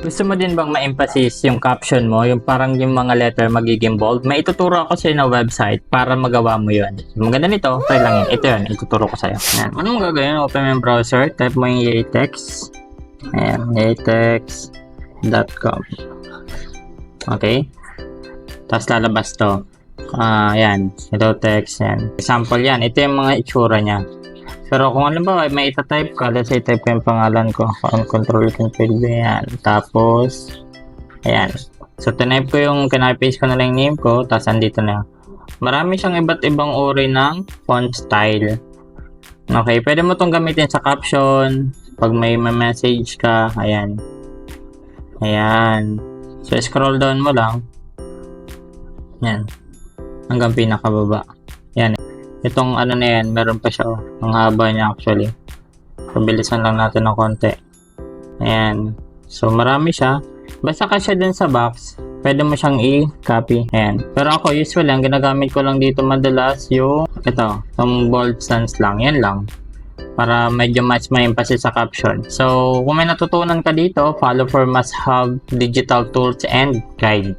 Gusto mo din bang ma-emphasize yung caption mo, yung parang yung mga letter magiging bold? May ituturo ako sa'yo na website para magawa mo yun. Maganda nito, try lang yun. Ito yun, ituturo ko sa'yo. Ayan. Anong gagawin? Open mo yung browser, type mo yung yatex. Ayan, yatex.com. Okay? Tapos lalabas to. Ayan, ito text yan. Example yan, ito yung mga itsura niya. Pero kung alam ba, may itatype ka, let's say type ko yung pangalan ko, control control yan. Tapos, ayan. So, tinype ko yung, kinapaste ko na lang yung name ko, tapos andito na. Marami siyang iba't ibang uri ng font style. Okay, pwede mo itong gamitin sa caption, pag may message ka, ayan. Ayan. So, scroll down mo lang. Ayan. Hanggang pinakababa. Ayan. Itong ano na yan, meron pa siya. Ang haba niya actually. Pabilisan lang natin ng konti. Ayan. So, marami siya. Basta kasya dun sa box, pwede mo siyang i-copy. Ayan. Pero ako, usually, ang ginagamit ko lang dito madalas yung, ito, yung bold stance lang. Yan lang. Para medyo mas may emphasis sa caption. So, kung may natutunan ka dito, follow for must have digital tools and guide.